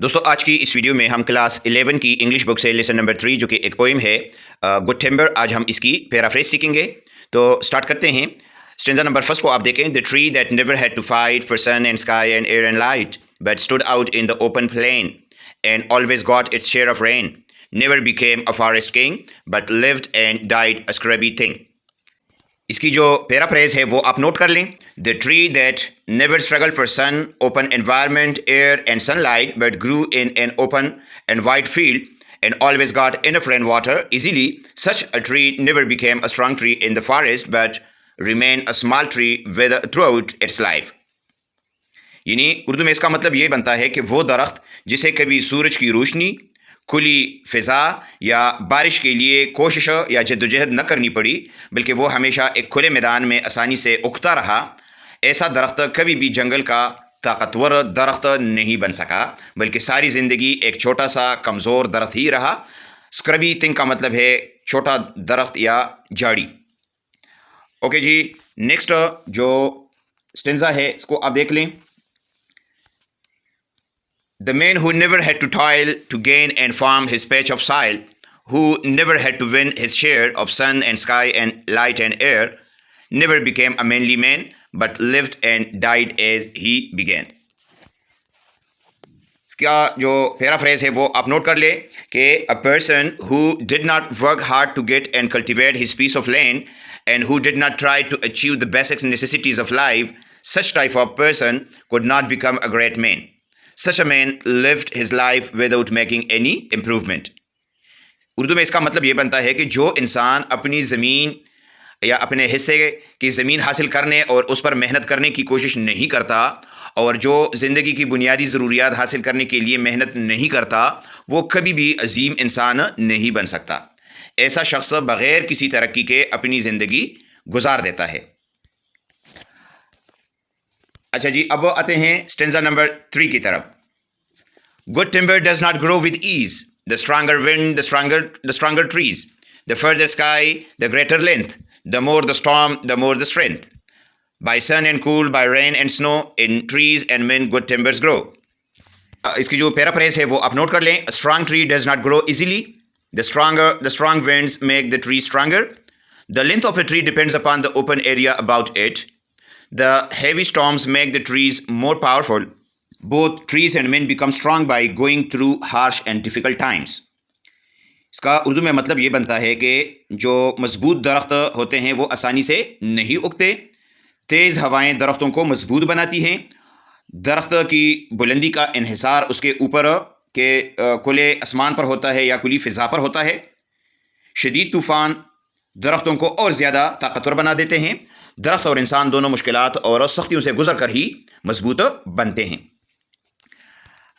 दोस्तों आज की इस वीडियो में हम क्लास 11 की इंग्लिश बुक से लेसन नंबर 3 जो कि एक पोइम है गुड आज हम इसकी पैराफ्रेज सीखेंगे। तो स्टार्ट करते हैं। स्टेंजा नंबर फर्स्ट को आप देखें। The tree that never had to fight for sun and sky and air and light but stood out in the open plain and always got its share of rain never became a forest king but lived and died a scrubby thing. इसकी जो paraphrase है वो आप note कर लें। The tree that never struggle for sun open environment air and sunlight but grew in an open and wide field and always got enough rainwater easily, such a tree never became a strong tree in the forest but remained a small tree throughout its life. यानी उर्दू में इसका मतलब ये बनता है कि वो दरख्त जिसे कभी सूरज की रोशनी, खुली फिजा या बारिश के लिए कोशिश या जद्दोजहद न करनी पड़ी, बल्कि वो हमेशा एक खुले मैदान में आसानी से उगता रहा, ऐसा दरख्त कभी भी जंगल का ताकतवर दरख्त नहीं बन सका, बल्कि सारी ज़िंदगी एक छोटा सा कमज़ोर दरख्त ही रहा। स्क्रबी थिंग का मतलब है छोटा दरख्त या झाड़ी। ओके जी, नेक्स्ट जो स्टेंजा है इसको आप देख लें। The man who never had to toil to gain and farm his patch of soil, who never had to win his share of sun and sky and light and air, never became a manly man, but lived and died as he began. इसका जो paraphrase है वो आप note कर ले कि a person who did not work hard to get and cultivate his piece of land and who did not try to achieve the basic necessities of life, such type of person could not become a great man. Such a man lived his life without making any improvement. Urdu में इसका मतलब ये बनता है कि जो इंसान अपनी ज़मीन या अपने हिस्से की ज़मीन हासिल करने और उस पर मेहनत करने की कोशिश नहीं करता और जो ज़िंदगी की बुनियादी ज़रूरियात हासिल करने के लिए मेहनत नहीं करता, वो कभी भी अजीम इंसान नहीं बन सकता। ऐसा शख्स बग़ैर किसी तरक्की के अपनी ज़िंदगी गुजार देता है। अच्छा जी, अब आते हैं स्टेंजा नंबर 3 की तरफ। Good timber does not grow with ease. The stronger wind, the stronger trees. The further sky, the greater length. The more the storm, the more the strength. By sun and cool, by rain and snow, in trees and men good timbers grow. इसकी जो paraphrase है वो आप note कर लें। A strong tree does not grow easily. The strong winds make the tree stronger. The length of a tree depends upon the open area about it. The heavy storms make the trees more powerful. Both trees and men become strong by going through harsh and difficult times. इसका उर्दू में मतलब ये बनता है कि जो मजबूत दरख्त होते हैं वो आसानी से नहीं उगते। तेज़ हवाएं दरख्तों को मजबूत बनाती हैं। दरख्त की बुलंदी का इन्हिसार उसके ऊपर के खुले आसमान पर होता है या खुली फ़िज़ा पर होता है। शदीद तूफ़ान दरख्तों को और ज़्यादा ताकतवर बना देते हैं। दरख्त और इंसान दोनों मुश्किलात और सख्तियों से गुजर कर ही मजबूत बनते हैं।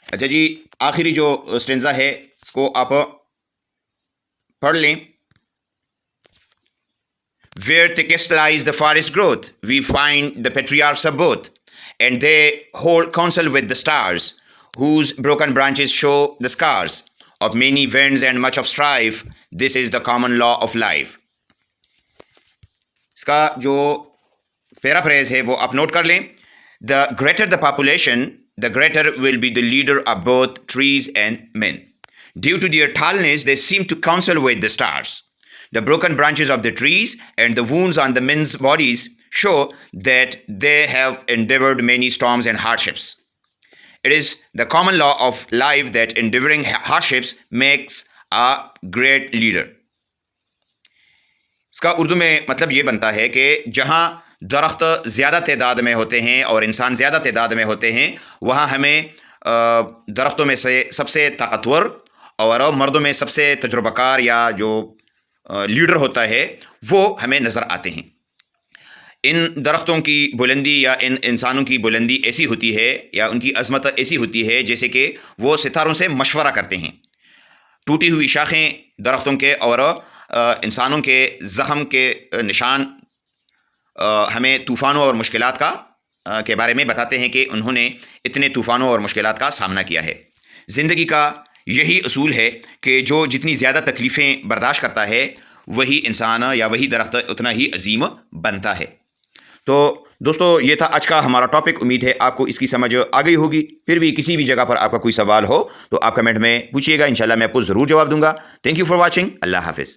अच्छा जी, आखिरी जो स्टेंजा है इसको आप पढ़ लें। Where thickest lies the forest growth, we find the patriarchs of both, and they hold counsel with the stars, whose broken branches show the scars of many winds and much of strife. This is the common law of life. इसका जो paraphrase है वो आप note कर लें। The greater the population, the greater will be the leader of both trees and men. Due to their tallness, they seem to counsel with the stars. The broken branches of the trees and the wounds on the men's bodies show that they have endured many storms and hardships. It is the common law of life that enduring hardships makes a great leader. इसका उर्दू में मतलब ये बनता है कि जहाँ दरख्त ज़्यादा तादाद में होते हैं और इंसान ज़्यादा तादाद में होते हैं, वहाँ हमें दरख्तों में से सबसे ताकतवर और मर्दों में सबसे तजुर्बाकार या जो लीडर होता है वो हमें नज़र आते हैं। इन दरख्तों की बुलंदी या इन इंसानों की बुलंदी ऐसी होती है या उनकी अज़मत ऐसी होती है जैसे कि वो सितारों से मशवरा करते हैं। टूटी हुई शाखें दरख्तों के और इंसानों के ज़ख़म के निशान हमें तूफ़ानों और मुश्किलात का के बारे में बताते हैं कि उन्होंने इतने तूफ़ानों और मुश्किलात का सामना किया है। ज़िंदगी का यही असूल है कि जो जितनी ज़्यादा तकलीफ़ें बर्दाश्त करता है वही इंसान या वही दरख्त उतना ही अजीम बनता है। तो दोस्तों ये था आज का हमारा टॉपिक। उम्मीद है आपको इसकी समझ आ गई होगी। फिर भी किसी भी जगह पर आपका कोई सवाल हो तो आप कमेंट में पूछिएगा, इंशाल्लाह मैं आपको ज़रूर जवाब दूंगा। Thank you for watching. अल्लाह हाफिज़।